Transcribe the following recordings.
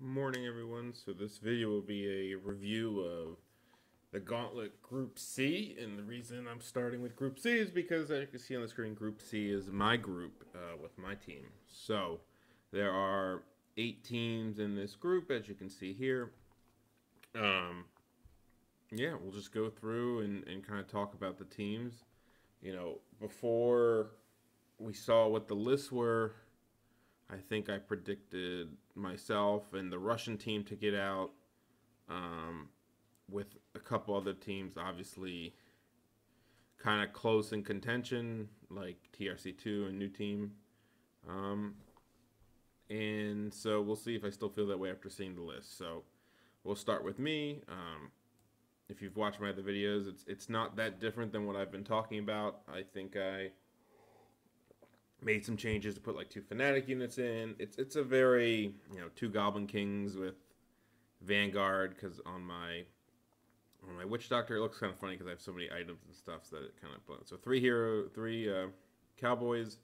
Morning, everyone. So this video will be a review of the Gauntlet Group C, and the reason I'm starting with Group C is because, as you can see on the screen, Group C is my group with my team. So there are 8 teams in this group, as you can see here. Yeah, we'll just go through and kind of talk about the teams. Before we saw what the lists were, I think I predicted myself and the Russian team to get out, with a couple other teams, obviously, kind of close in contention, like TRC2 and New Team. Um, and so we'll see if I still feel that way after seeing the list. So we'll start with me. If you've watched my other videos, it's not that different than what I've been talking about. I think I made some changes to put like 2 Fnatic units in. It's a very, 2 Goblin Kings with Vanguard, because on my Witch Doctor, it looks kind of funny because I have so many items and stuff so that it kind of blends. So 3 Cowboys,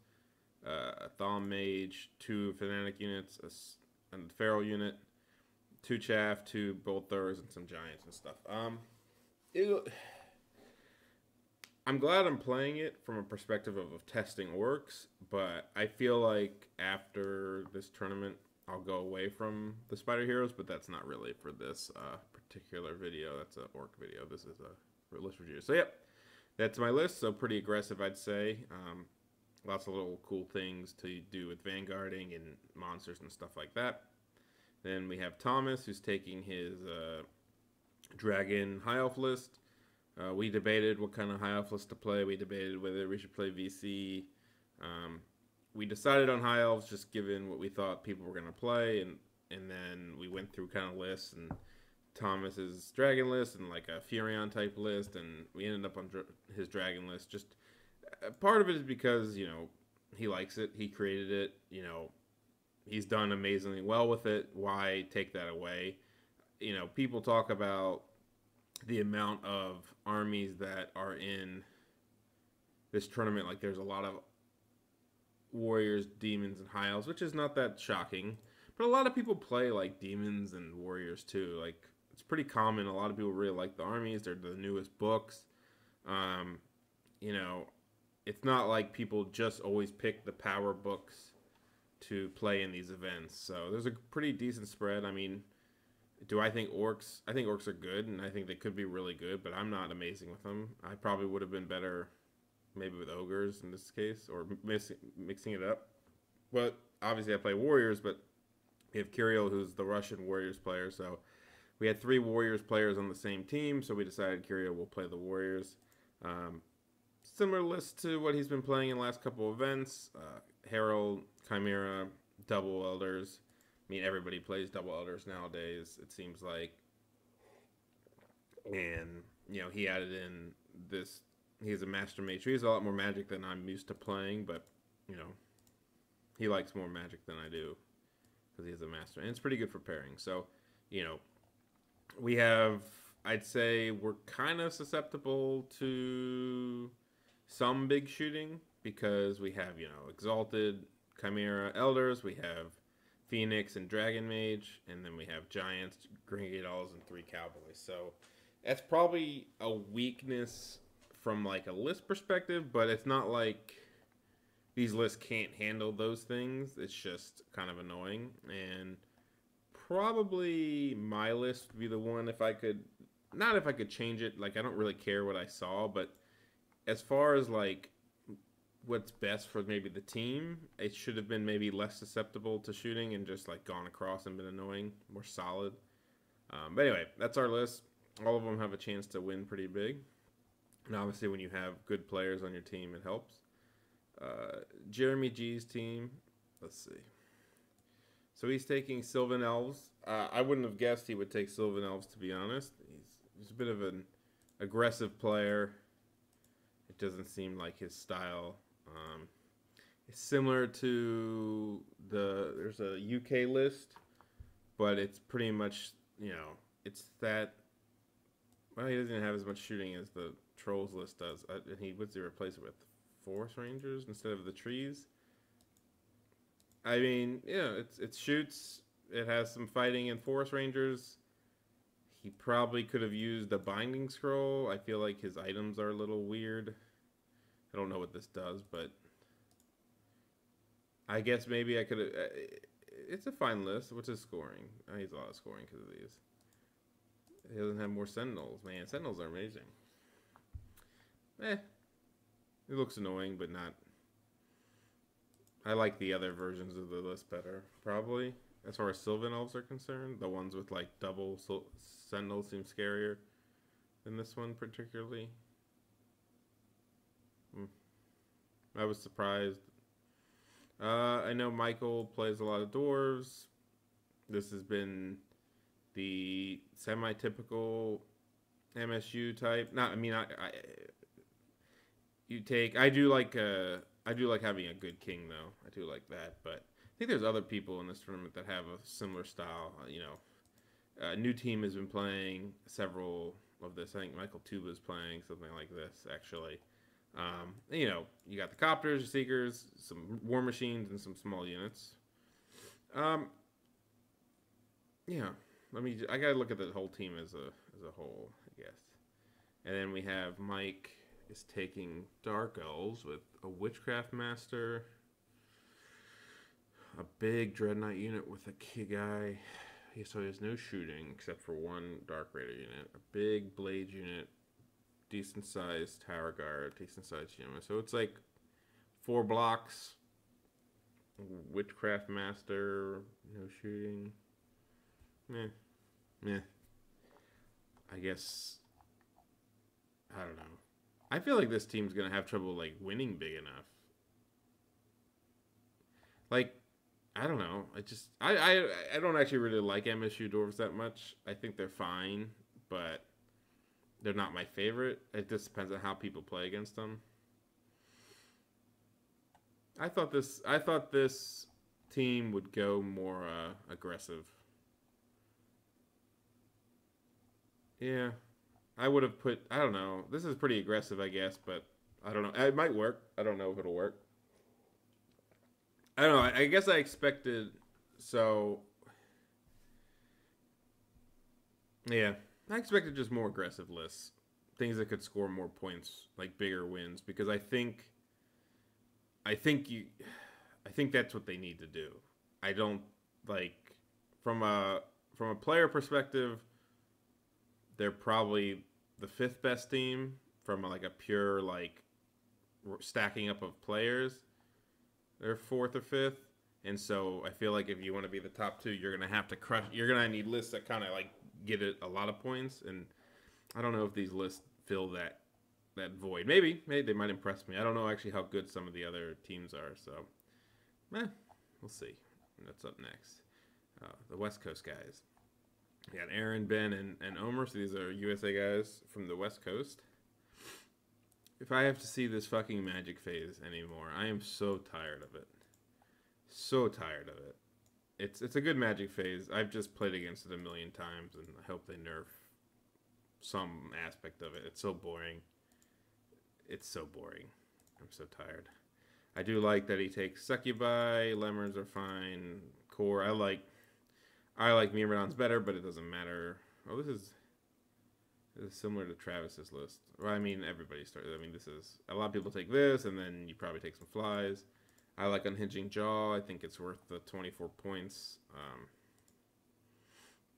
a Thom Mage, 2 Fnatic units, a Feral unit, 2 Chaff, 2 Bolthers, and some Giants and stuff. I'm glad I'm playing it from a perspective of testing orcs, but I feel like after this tournament, I'll go away from the Spider Heroes, but that's not really for this particular video. That's an orc video. This is a list review. So, yep, that's my list. So, pretty aggressive, I'd say. Lots of little cool things to do with vanguarding and monsters and stuff like that. Then we have Thomas, who's taking his Dragon High Elf list. We debated what kind of High Elf list to play. We debated whether we should play VC. We decided on High Elves just given what we thought people were going to play, and then we went through kind of lists, and Thomas's Dragon list and like a Furion type list, and we ended up on his Dragon list. Just part of it is because, he likes it. He created it. He's done amazingly well with it. Why take that away? People talk about the amount of armies that are in this tournament. Like, there's a lot of warriors, demons, and high elves, which is not that shocking. But a lot of people play like demons and warriors too. Like, it's pretty common. A lot of people really like the armies. They're the newest books. It's not like people just always pick the power books to play in these events. So there's a pretty decent spread. I mean, do I think orcs? I think orcs are good, and I think they could be really good, but I'm not amazing with them. I probably would have been better maybe with ogres in this case, or mixing it up. But obviously I play warriors, but we have Kirill, who's the Russian warriors player. So we had 3 warriors players on the same team, so we decided Kirill will play the warriors. Similar list to what he's been playing in the last couple of events. Herald, Chimera, double elders. I mean, everybody plays double elders nowadays, it seems like. And, he added in this. He's a master mage. He has a lot more magic than I'm used to playing, but, he likes more magic than I do because he's a master. And it's pretty good for pairing. So, we have, I'd say we're kind of susceptible to some big shooting because we have, Exalted, Chimera, Elders. We have Phoenix and Dragon Mage, and then we have Giants, Green Dolls, and 3 Cowboys. So that's probably a weakness from like a list perspective, but it's not like these lists can't handle those things. It's just kind of annoying, and probably my list would be the one if I could, not if I could change it. Like, I don't really care what I saw, but as far as like what's best for maybe the team, it should have been maybe less susceptible to shooting and just like gone across and been annoying, more solid. But anyway, that's our list. All of them have a chance to win pretty big, and obviously when you have good players on your team, it helps. Jeremy G's team, let's see. So he's taking Sylvan Elves. I wouldn't have guessed he would take Sylvan Elves, to be honest. He's a bit of an aggressive player. It doesn't seem like his style. It's similar to there's a UK list, but it's pretty much, it's that, well, he doesn't have as much shooting as the Trolls list does. And what's he replace it with? Forest Rangers instead of the trees? I mean, yeah, it shoots. it has some fighting and forest rangers. He probably could have used a binding scroll. I feel like his items are a little weird. I don't know what this does, but I guess maybe I could have... it's a fine list. What's his scoring? He's a lot of scoring because of these. He doesn't have more Sentinels. Man, Sentinels are amazing. It looks annoying, but not... I like the other versions of the list better, probably. As far as Sylvan Elves are concerned, the ones with like double Sentinels seem scarier than this one particularly. I was surprised. I know Michael plays a lot of dwarves. This has been the semi-typical MSU type. I do like having a good king though. I do like that, but I think there's other people in this tournament that have a similar style. A new team has been playing several of this. I think Michael Tuba is playing something like this actually. You got the copters, the seekers, some war machines, and some small units. I gotta look at the whole team as a whole, I guess. And then we have Mike is taking Dark Elves with a Witchcraft Master, a big Dreadnought unit with a key guy. So he has no shooting except for one Dark Raider unit, a big Blade unit, decent sized Tower Guard, decent sized unit. So it's like 4 blocks, Witchcraft Master, no shooting. Meh. I guess, I don't know. I feel like this team's gonna have trouble like winning big enough. Like, I don't know. I don't actually really like MSU Dwarves that much. I think they're fine, but they're not my favorite. It just depends on how people play against them. I thought this team would go more aggressive. Yeah. I would have put, I don't know. This is pretty aggressive, I guess, but I don't know. It might work. I don't know if it'll work. I don't know. I guess I expected, so yeah. I expected just more aggressive lists. Things that could score more points, like bigger wins, because I think that's what they need to do. I don't like from a player perspective, they're probably the 5th best team from like a pure like stacking up of players. They're 4th or 5th, and so I feel like if you want to be the top 2, you're gonna have to crush. You're gonna need lists that kind of like get it a lot of points, and I don't know if these lists fill that void. Maybe they might impress me. I don't know actually how good some of the other teams are, so we'll see. What's up next? The West Coast guys. We got Aaron, Ben, and Omer. So these are USA guys from the West Coast. If I have to see this fucking Magic phase anymore, I am so tired of it. So tired of it. It's a good Magic phase. I've just played against it a million times, and I hope they nerf some aspect of it. It's so boring. It's so boring. I'm so tired. I do like that he takes Succubi. Lemurs are fine. Core. I like Myrmidon's better, but it doesn't matter. Oh, this is similar to Travis's list. Well, I mean, everybody started. I mean, this is a lot of people take this, and then you probably take some flies. I like Unhinging Jaw. I think it's worth the 24 points.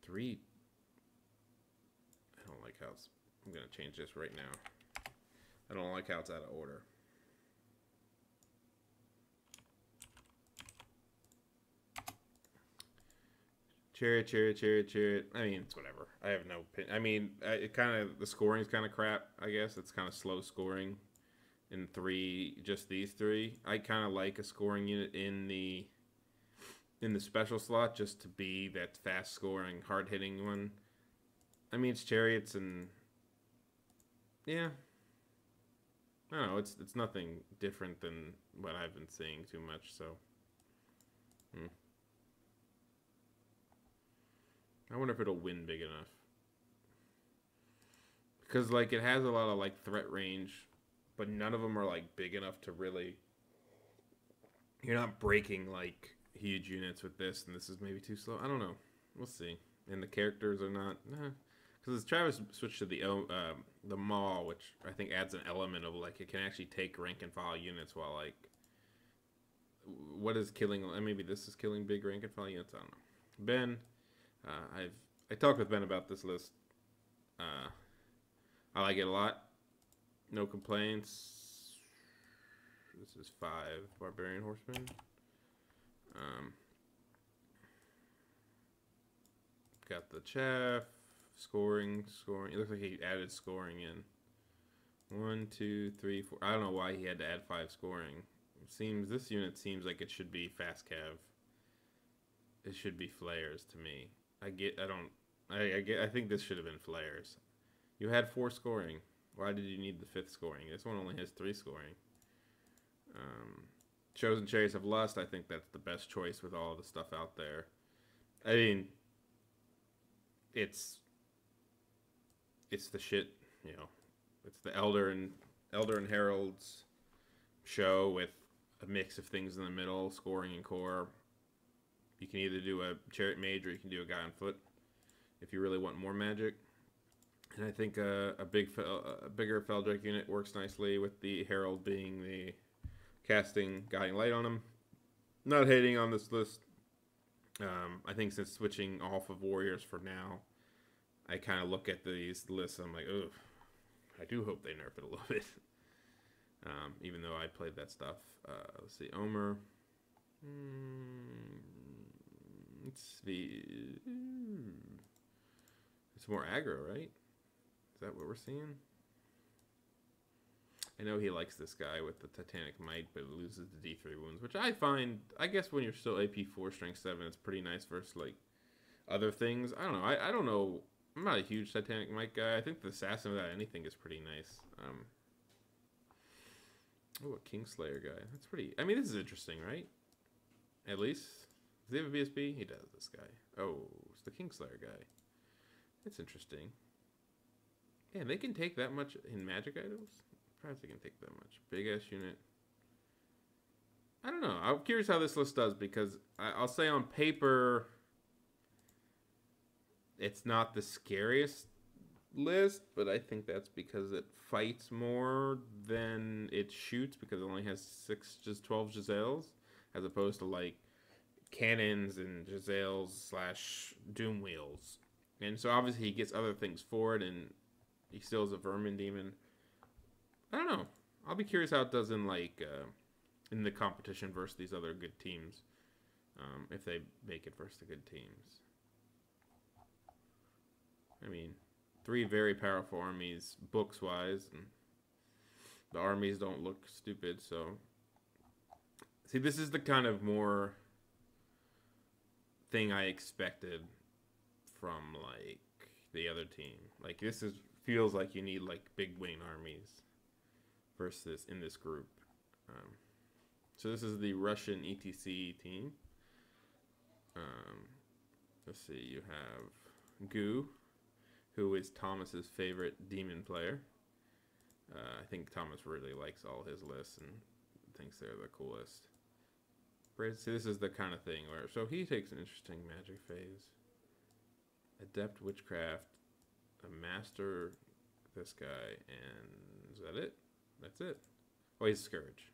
3. I don't like how it's. I'm gonna change this right now. I don't like how it's out of order. Chariot. I mean, it's whatever. I have no opinion. I mean, the scoring is kind of crap, I guess. It's kind of slow scoring in 3, just these 3. I kind of like a scoring unit in the special slot just to be that fast scoring, hard hitting one. I mean, it's chariots and yeah. I don't know. It's nothing different than what I've been seeing too much, so. I wonder if it'll win big enough. Because, like, it has a lot of, like, threat range, but none of them are, like, big enough to really... You're not breaking, like, huge units with this, and this is maybe too slow. I don't know. We'll see. And the characters are not, because Travis switched to the Maul, which I think adds an element of like it can actually take rank and file units while like what is killing? Maybe this is killing big rank and file units. I don't know. Ben, I talked with Ben about this list. I like it a lot. No complaints. This is 5 Barbarian Horsemen. Got the chaff, scoring. It looks like he added scoring in. 1, 2, 3, 4. I don't know why he had to add 5 scoring. This unit seems like it should be fast cav. It should be flares to me. I think this should have been flares. You had 4 scoring. Why did you need the 5th scoring? This one only has 3 scoring. Chosen Chariots of Lust, I think that's the best choice with all the stuff out there. I mean, it's the shit, you know. It's the Elder and Herald's show with a mix of things in the middle, scoring and core. You can either do a Chariot Mage or you can do a guy on foot if you really want more magic. And I think a bigger Feldrake unit works nicely with the Herald being the casting Guiding Light on him. Not hating on this list. I think since switching off of Warriors for now, I kind of look at these lists and I'm like, ugh, I do hope they nerf it a little bit. Even though I played that stuff. Let's see, Omer. Let's see. It's more aggro, right? Is that what we're seeing? I know he likes this guy with the Titanic Might, but loses the D3 wounds, which I find, I guess when you're still AP 4, Strength 7, it's pretty nice versus, like, other things. I don't know. I don't know. I'm not a huge Titanic Might guy. I think the Assassin without anything is pretty nice. Oh, a Kingslayer guy. That's pretty... I mean, this is interesting, right? At least. Does he have a BSB? He does, this guy. Oh, it's the Kingslayer guy. It's interesting. Yeah, they can take that much in magic items? Perhaps they can take that much. Big ass unit. I don't know. I'm curious how this list does because I'll say on paper it's not the scariest list, but I think that's because it fights more than it shoots because it only has 12 Giselles as opposed to like cannons and Giselles / Doom Wheels. And so obviously he gets other things for it and he still is a Vermin Demon. I don't know. I'll be curious how it does in like in the competition versus these other good teams, if they make it versus the good teams. I mean, 3 very powerful armies books wise, and the armies don't look stupid. So, see, this is the kind of more thing I expected from like the other team. Like this feels like you need like big wing armies versus in this group. So this is the Russian ETC team. Let's see, you have Goo, who is Thomas's favorite demon player. I think Thomas really likes all his lists and thinks they're the coolest. See, this is the kind of thing where, so he takes an interesting magic phase. Adept Witchcraft, a Master, this guy, and is that it? That's it. Oh, he's Scourge,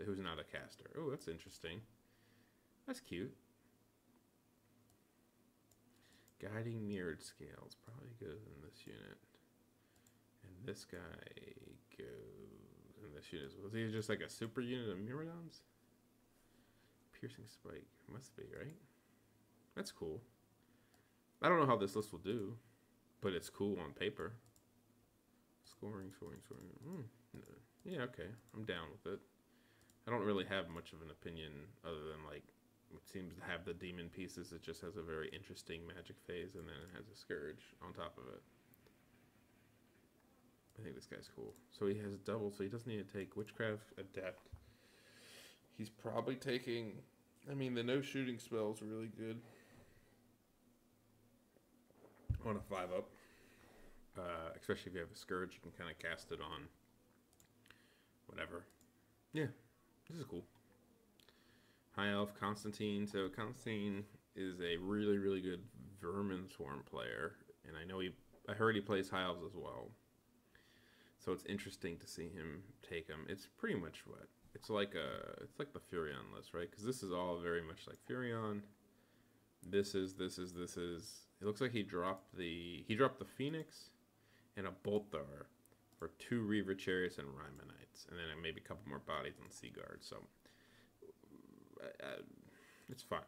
who's not a caster. Oh, that's interesting. That's cute. Guiding Mirrored Scales probably goes in this unit. And this guy goes in this unit as well. Is he just like a super unit of Myrmidons? Piercing Spike. Must be, right? That's cool. I don't know how this list will do, but it's cool on paper. Scoring. Yeah, okay. I'm down with it. I don't really have much of an opinion other than like it seems to have the demon pieces. It just has a very interesting magic phase, and then it has a Scourge on top of it. I think this guy's cool. So he has double, so he doesn't need to take Witchcraft Adept. He's probably taking... I mean, the no shooting spell is really good. On a 5-up. Especially if you have a Scourge, you can kind of cast it on whatever. Yeah, this is cool. High Elf Constantine. So Constantine is a really, really good Vermin Swarm player, and I heard he plays High Elves as well. So it's interesting to see him take him. It's pretty much what it's like the Furion list, right? Because this is all very much like Furion. This is. It looks like he dropped the Phoenix and a Bolt Thrower for 2 Reaver Chariots and Rymanites, and then maybe a couple more bodies on Sea Guard. So it's fine.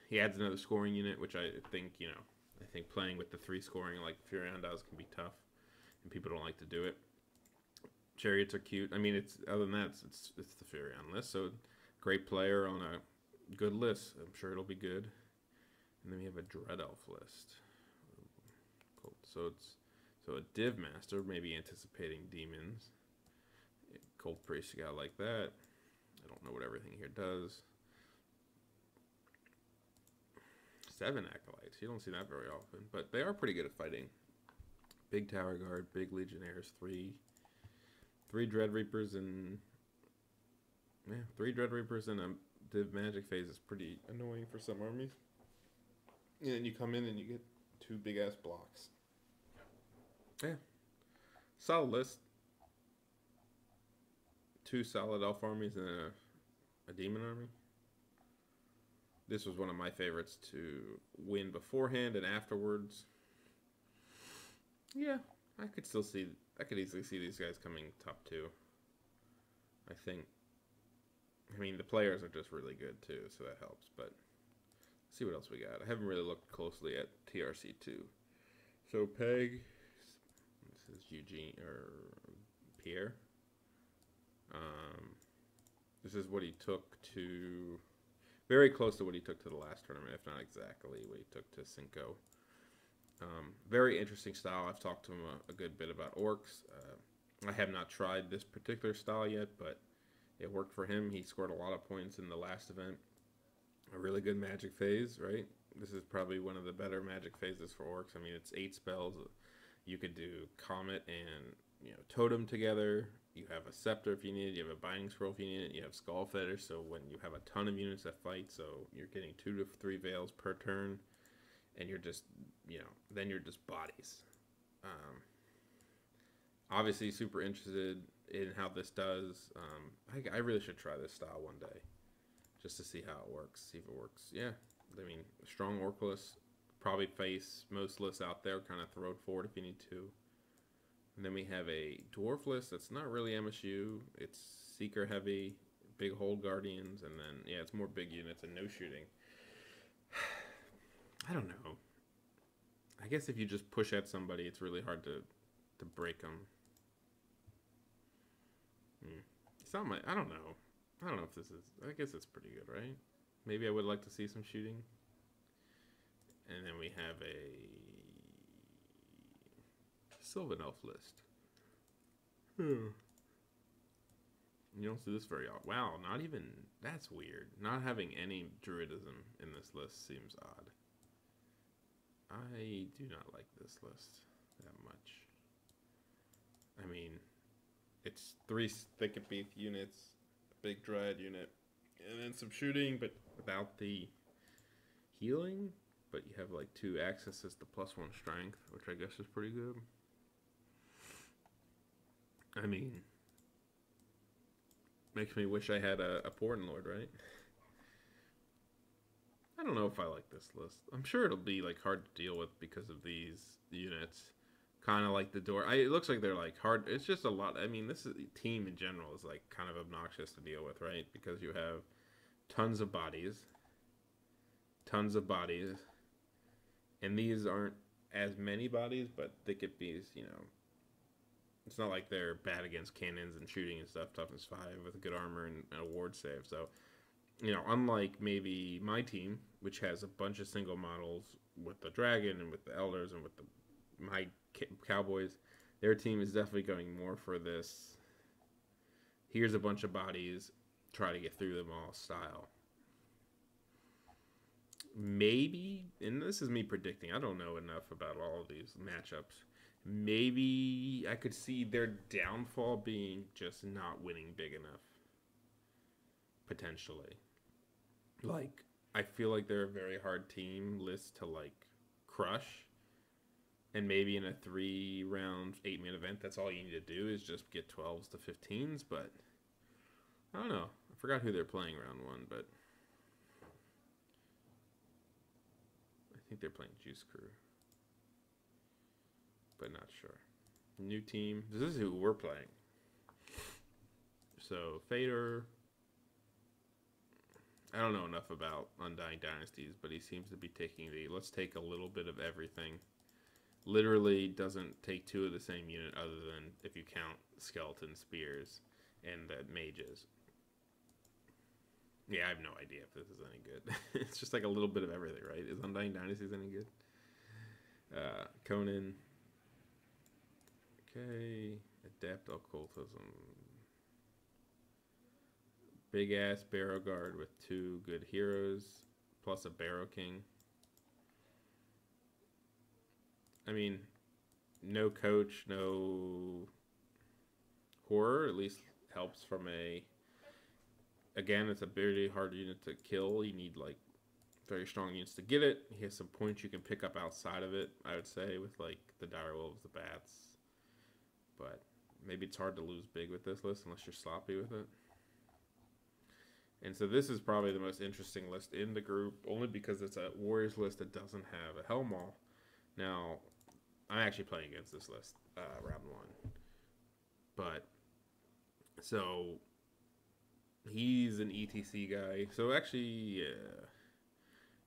He adds another scoring unit, which I think I think playing with the 3 scoring like Furion does can be tough, and people don't like to do it. Chariots are cute. I mean, it's other than that, it's the Furion list, so great player on a good list. I'm sure it'll be good. And then we have a Dread Elf list. Cool. So a Div Master, maybe anticipating demons. Cold Priest, you got like that. I don't know what everything here does. 7 Acolytes. You don't see that very often, but they are pretty good at fighting. Big Tower Guard, big Legionnaires, 3 Dread Reapers, and 3 Dread Reapers and a Div Magic phase is pretty annoying for some armies. And then you come in and you get 2 big ass blocks. Yeah, solid list. 2 solid elf armies and a demon army. This was one of my favorites to win beforehand and afterwards. Yeah, I could easily see these guys coming top 2. I think. I mean, the players are just really good too, so that helps. But let's see what else we got. I haven't really looked closely at TRC2. So Peg. This is Eugene or Pierre. This is what he took to. Very close to what he took to the last tournament, if not exactly what he took to Cinco. Very interesting style. I've talked to him a good bit about orcs. I have not tried this particular style yet, but it worked for him. He scored a lot of points in the last event. A really good magic phase, right? This is probably one of the better magic phases for orcs. I mean, it's 8 spells. You could do Comet and Totem together. You have a Scepter if you need it. You have a Binding Scroll if you need it. You have Skull Fetish, so when you have a ton of units that fight, so you're getting 2 to 3 Veils per turn, and you're just, then you're just bodies. Obviously, super interested in how this does. I really should try this style one day, just to see how it works, see if it works. Yeah, I mean, strong orc list, probably face most lists out there, kind of throw it forward if you need to. And then we have a dwarf list that's not really MSU. It's seeker heavy, big hold guardians, and then it's more big units and no shooting. I don't know. I guess if you just push at somebody, it's really hard to break them. It's not my. I don't know. I don't know if this is. I guess it's pretty good, right? Maybe I would like to see some shooting. And then we have a Sylvan Elf list. You don't see this very often. Wow, not even. That's weird. Not having any Druidism in this list seems odd. I do not like this list that much. I mean, it's 3 Thicket Beef units, a big Dryad unit, and then some shooting, but without the healing. But you have like 2 accesses to +1 strength, which I guess is pretty good. I mean, makes me wish I had a Portent Lord, right? I don't know if I like this list. I'm sure it'll be like hard to deal with because of these units. Kind of like the door. It looks like they're like hard. It's just a lot. I mean, this team in general is like kind of obnoxious to deal with, right? Because you have tons of bodies. And these aren't as many bodies, but Thicket Bees, it's not like they're bad against cannons and shooting and stuff. Toughness 5 with good armor and a ward save. So, unlike maybe my team, which has a bunch of single models with the dragon and with the elders and with my cowboys, their team is definitely going more for this. Here's a bunch of bodies, try to get through them all style. Maybe, and this is me predicting, I don't know enough about all of these matchups. Maybe I could see their downfall being just not winning big enough. Potentially. Like, I feel like they're a very hard team list to like crush. And maybe in a 3-round 8-man event, that's all you need to do is just get 12s to 15s. But I don't know. I forgot who they're playing round one, but I think they're playing Juice Crew, but not sure. New team. This is who we're playing. So Fader. I don't know enough about Undying Dynasties, but he seems to be taking the let's take a little bit of everything. Literally doesn't take two of the same unit other than if you count skeleton spears and the mages. Yeah, I have no idea if this is any good. It's just like a little bit of everything, right? Is Undying Dynasties any good? Conan. Okay. Adept Occultism. Big ass Barrow Guard with 2 good heroes, plus a Barrow King. I mean, no coach, no horror. At least helps from a. Again, it's a very hard unit to kill. You need like very strong units to get it. He has some points you can pick up outside of it, I would say, with like the Direwolves, the Bats. But maybe it's hard to lose big with this list unless you're sloppy with it. And so this is probably the most interesting list in the group, only because it's a Warriors list that doesn't have a Hellmaul. Now, I'm actually playing against this list round one. But, so, he's an ETC guy. So actually,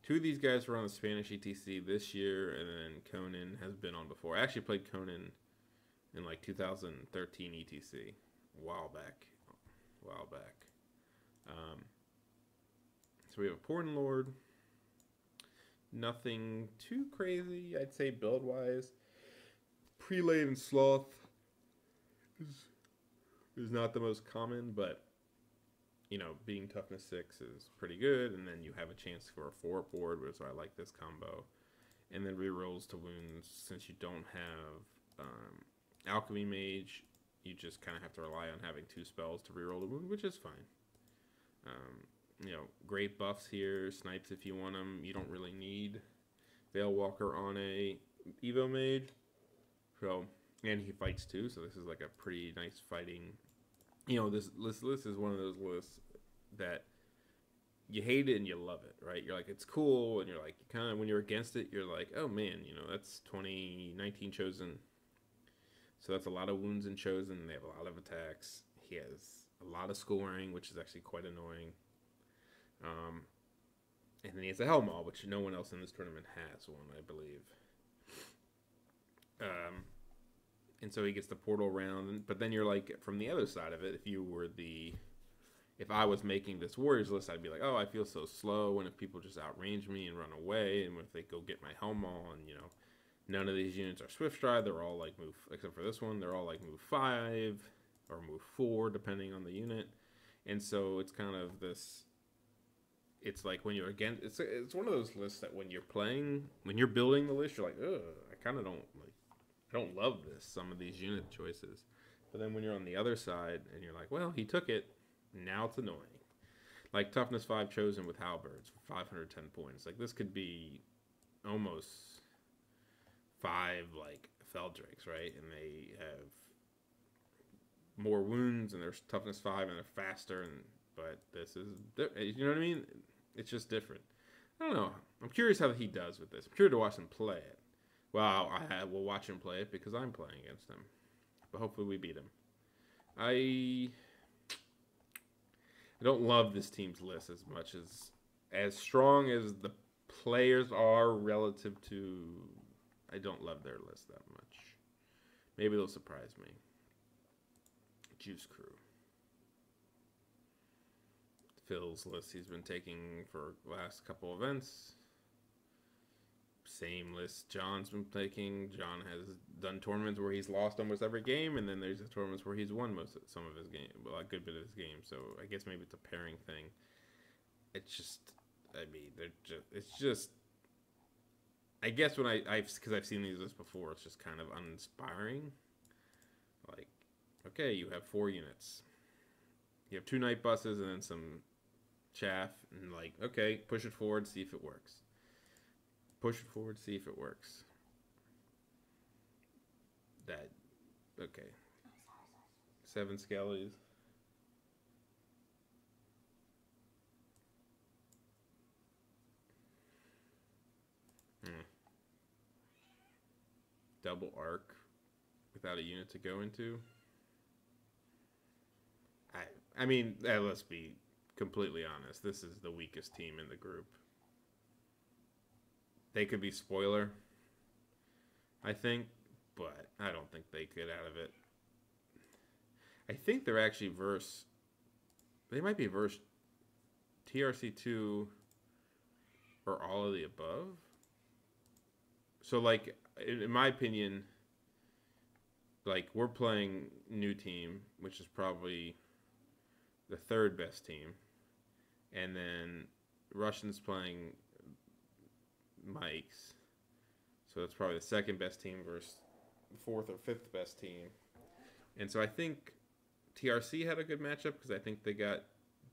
2 of these guys were on the Spanish ETC this year, and then Conan has been on before. I actually played Conan in like 2013 ETC, a while back. So we have a Porn Lord. Nothing too crazy, I'd say, build-wise. Prelate and Sloth is not the most common, but, you know, being Toughness 6 is pretty good, and then you have a chance for a 4-board, so I like this combo. And then rerolls to wounds, since you don't have Alchemy Mage, you just kind of have to rely on having 2 spells to reroll the wound, which is fine. You know, great buffs here. Snipes if you want them. You don't really need Veil Walker on a Evo Mage. So, and he fights too, so this is like a pretty nice fighting. You know, this list is one of those lists that you hate it and you love it, right? You're like, it's cool, and you're like, kind of, when you're against it, you're like, oh man, you know, that's 2019 Chosen. So that's a lot of wounds in Chosen. They have a lot of attacks. He has a lot of scoring, which is actually quite annoying. And then he has a Hellmaul, which no one else in this tournament has one, I believe. And so he gets the portal round, but then you're like, from the other side of it, if I was making this Warriors list, I'd be like, oh, I feel so slow, and if people just outrange me and run away, and if they go get my Hellmaul, and, you know, none of these units are Swift Stride, they're all like move, except for this one, they're all like move 5, or move 4, depending on the unit. And so it's kind of this, it's like when you're against, it's one of those lists that when you're playing, when you're building the list, you're like, ugh, I kind of don't, like, I don't love this, some of these unit choices. But then when you're on the other side, and you're like, well, he took it, now it's annoying. Like Toughness 5 Chosen with Halberds for 510 points. Like, this could be almost 5, like, Feldrakes, right? And they have more wounds, and they're Toughness 5, and they're faster, but this is, you know what I mean? It's just different. I don't know. I'm curious how he does with this. I'm curious to watch him play it. Well, I will watch him play it because I'm playing against him. But hopefully we beat him. I don't love this team's list as much as strong as the players are relative to. I don't love their list that much. Maybe they'll surprise me. Juice Crew. Phil's list he's been taking for the last couple events. Same list John's been taking. John has done tournaments where he's lost almost every game, and then there's tournaments where he's won some of his game, well, a good bit of his game. So I guess maybe it's a pairing thing. It's just, I mean, it's just. I guess when because I've seen these lists before, it's just kind of uninspiring. Like, okay, you have 4 units. You have 2 night buses and then some chaff and like, okay, push it forward, see if it works. Push it forward, see if it works. That, okay. 7 skellies. Double arc without a unit to go into. I mean, let's be completely honest. This is the weakest team in the group. They could be spoiler, I think, but I don't think they get out of it. I think they're actually they might be verse TRC2 or all of the above. So, like, in my opinion, like, we're playing new team, which is probably the 3rd best team. And then Russians playing Mike's. So that's probably the 2nd best team versus the 4th or 5th best team. And so I think TRC had a good matchup because I think they got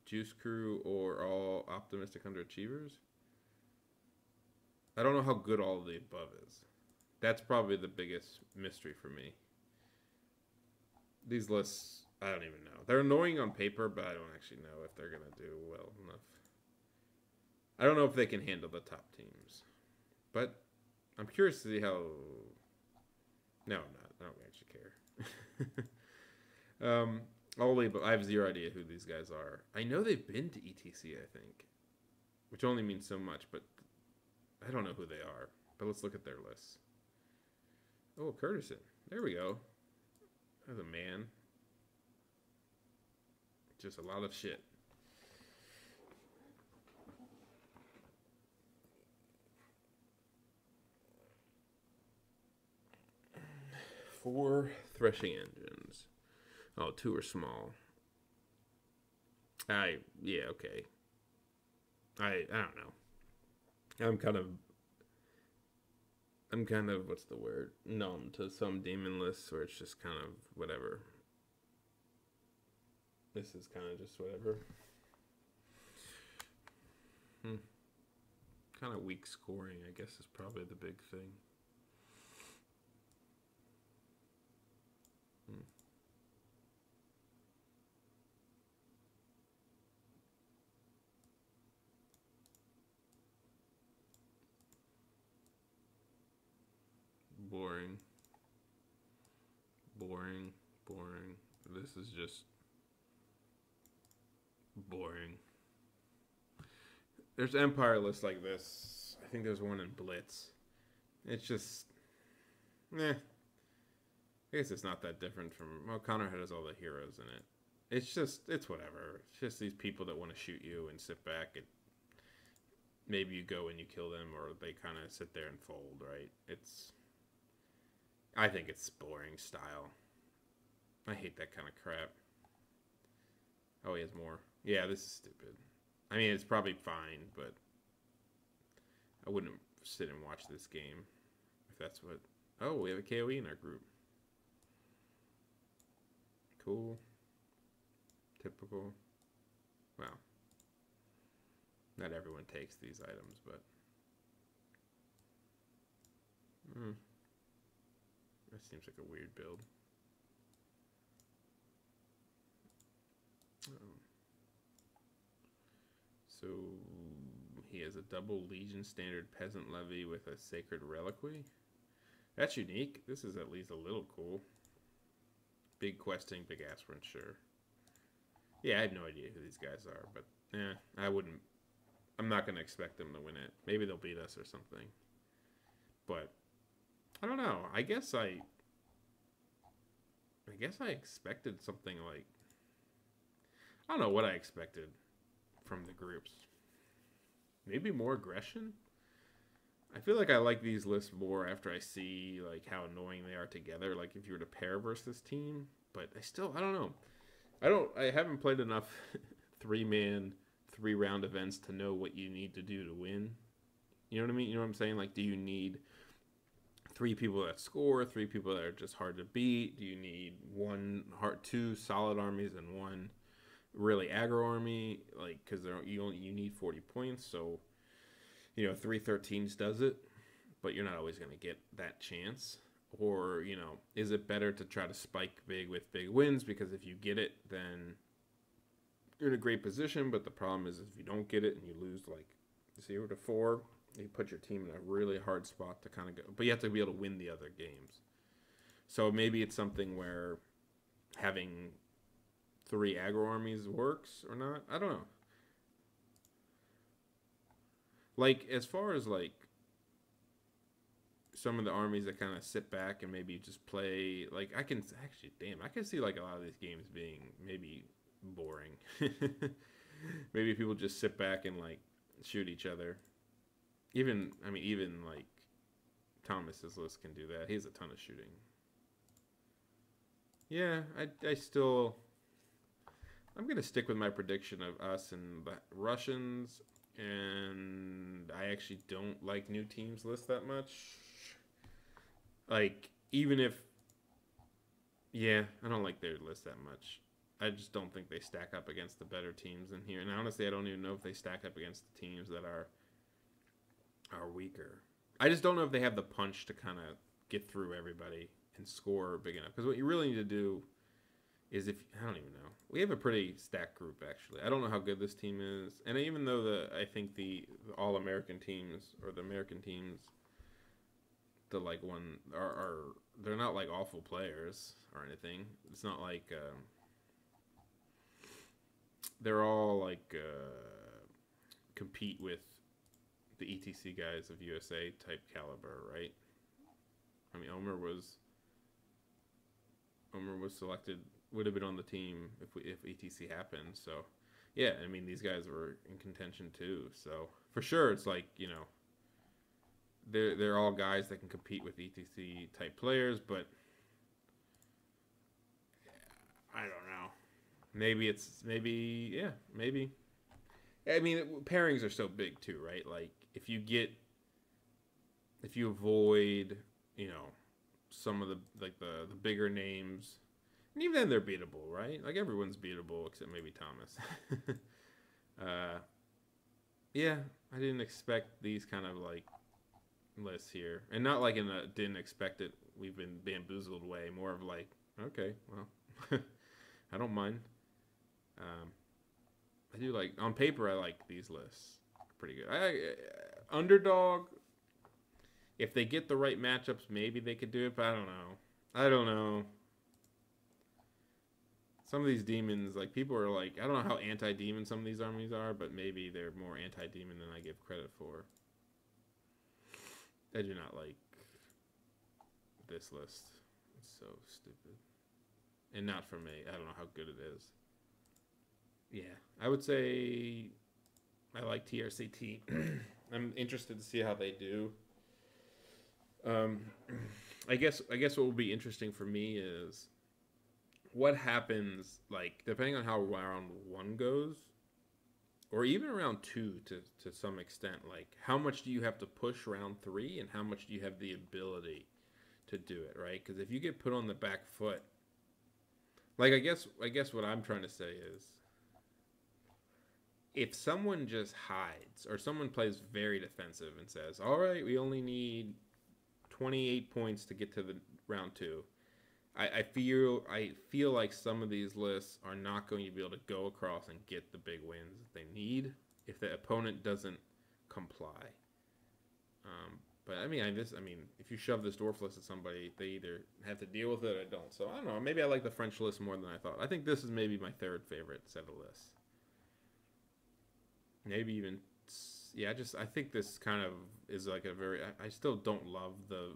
Juice Crew or all Optimistic Underachievers. I don't know how good all of the above is. That's probably the biggest mystery for me. These lists, I don't even know. They're annoying on paper, but I don't actually know if they're going to do well enough. I don't know if they can handle the top teams. But I'm curious to see how... No, I'm not. I don't actually care. But I have zero idea who these guys are. I know they've been to ETC, I think. Which only means so much, but I don't know who they are. But let's look at their lists. Oh, Curtison. There we go. There's a man. Just a lot of shit. Four threshing engines. Oh, 2 are small. Yeah, okay. I don't know. I'm kind of, what's the word? Numb to some demon lists where it's just kind of whatever. This is kind of just whatever. Kind of weak scoring, I guess, is probably the big thing. Boring. Boring. Boring. This is just boring. There's Empire lists like this. I think there's one in Blitz. It's just, I guess it's not that different from, well, Connor has all the heroes in it. It's whatever. It's just these people that want to shoot you and sit back and maybe you go and you kill them or they kind of sit there and fold, right? I think it's boring style. I hate that kind of crap. Oh, he has more. Yeah, this is stupid. I mean, it's probably fine, but I wouldn't sit and watch this game if that's what... Oh, we have a KOE in our group. Cool. Typical. Well, not everyone takes these items, but... That seems like a weird build. So he has a double Legion Standard Peasant Levy with a Sacred Reliquary. That's unique. This is at least a little cool. Big questing, big aspirant, sure. Yeah, I have no idea who these guys are, but I'm not going to expect them to win it. Maybe they'll beat us or something. But I don't know. I guess I expected something like, I don't know what I expected from the groups. Maybe more aggression? I feel like I like these lists more after I see like how annoying they are together, like if you were to pair versus this team, but I don't know. I haven't played enough 3-man, 3-round events to know what you need to do to win. You know what I mean? You know what I'm saying? Like, do you need 3 people that score, 3 people that are just hard to beat? Do you need 2 solid armies and 1 really aggro army, like because you need 40 points, so 313s does it, but you're not always going to get that chance. Or is it better to try to spike big with big wins, because if you get it, then you're in a great position. But the problem is if you don't get it and you lose like 0-4, you put your team in a really hard spot to kind of go. But you have to be able to win the other games. So maybe it's something where having 3 aggro armies works or not. I don't know. Like, as far as like some of the armies that kind of sit back and maybe just play, like, I can see like a lot of these games being maybe boring. Maybe people just sit back and like shoot each other. Even like Thomas's list can do that. He has a ton of shooting. Yeah, I'm gonna stick with my prediction of us and the Russians, and I actually don't like new teams list that much. Like, even if, yeah, I don't like their list that much. I just don't think they stack up against the better teams in here. And honestly, I don't even know if they stack up against the teams that are weaker. I just don't know if they have the punch to kind of get through everybody and score big enough. Because what you really need to do is, I don't even know. We have a pretty stacked group, actually. I don't know how good this team is. And even though I think the All-American teams, or the American teams, the like one they're not like awful players or anything. It's not like they're all like compete with the ETC guys of USA type caliber, right? I mean, Omer was selected, would have been on the team if ETC happened. So yeah, I mean, these guys were in contention too. So for sure, it's like, they're all guys that can compete with ETC type players, but I don't know. Maybe. I mean, pairings are so big too, right? Like, if you avoid, some of the bigger names, and even then they're beatable, right? Like, everyone's beatable except maybe Thomas. Yeah, I didn't expect these kind of like lists here, and not like in a didn't expect it, we've been bamboozled way. More of like, okay, well, I don't mind. I do like, on paper, I like these lists pretty good. Underdog, if they get the right matchups, maybe they could do it, but I don't know. Some of these demons, like, people are like, I don't know how anti-demon some of these armies are, but maybe they're more anti-demon than I give credit for. I do not like this list. It's so stupid. And not for me. I don't know how good it is. Yeah, I would say I like TRCT. I'm interested to see how they do. I guess what will be interesting for me is what happens, like, depending on how round 1 goes, or even round 2 to some extent. Like, how much do you have to push round 3, and how much do you have the ability to do it, right? Because if you get put on the back foot, like, I guess what I'm trying to say is, if someone just hides, or someone plays very defensive and says, all right, we only need 28 points to get to the round 2, I feel like some of these lists are not going to be able to go across and get the big wins that they need if the opponent doesn't comply. But I mean, if you shove this dwarf list at somebody, they either have to deal with it or don't. So I don't know. Maybe I like the French list more than I thought. I think this is maybe my 3rd favorite set of lists. Maybe even, yeah. I think this kind of is like a very. I still don't love the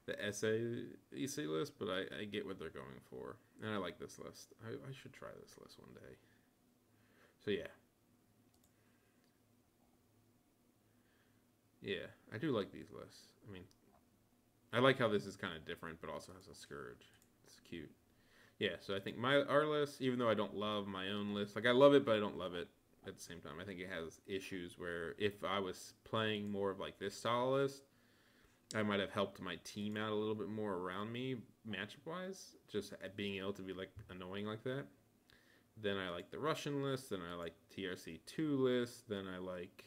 SAEC list, but I get what they're going for, and I like this list. I should try this list one day. So yeah. Yeah, I do like these lists. I mean, I like how this is kind of different, but also has a Scourge. It's cute. Yeah, so I think our list, even though I don't love my own list, like, I love it, but I don't love it at the same time. I think it has issues where if I was playing more of like this style list, I might have helped my team out a little bit more around me, matchup-wise, just being able to be like annoying like that. Then I like the Russian list. Then I like TRC2 list. Then I like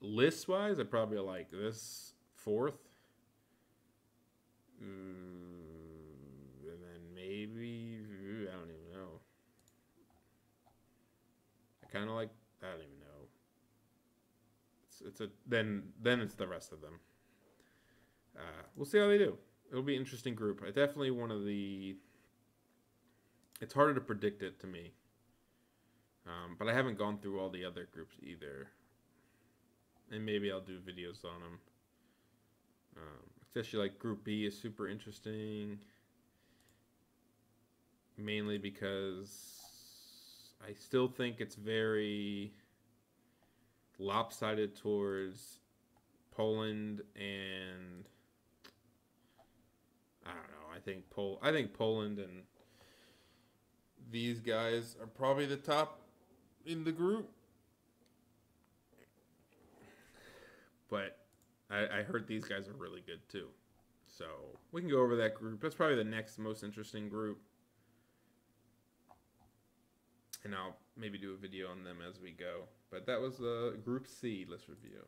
list-wise, I probably like this fourth. And then maybe I don't even know. I kind of like I don't even know. It's a then it's the rest of them. We'll see how they do. It'll be an interesting group. I definitely one of the. It's harder to predict it to me. But I haven't gone through all the other groups either. And maybe I'll do videos on them. Especially like Group B is super interesting. Mainly because I still think it's very lopsided towards Poland and I don't know. I think Poland and these guys are probably the top in the group. But I heard these guys are really good too. So we can go over that group. That's probably the next most interesting group. And I'll maybe do a video on them as we go. But that was Group C. Let's review.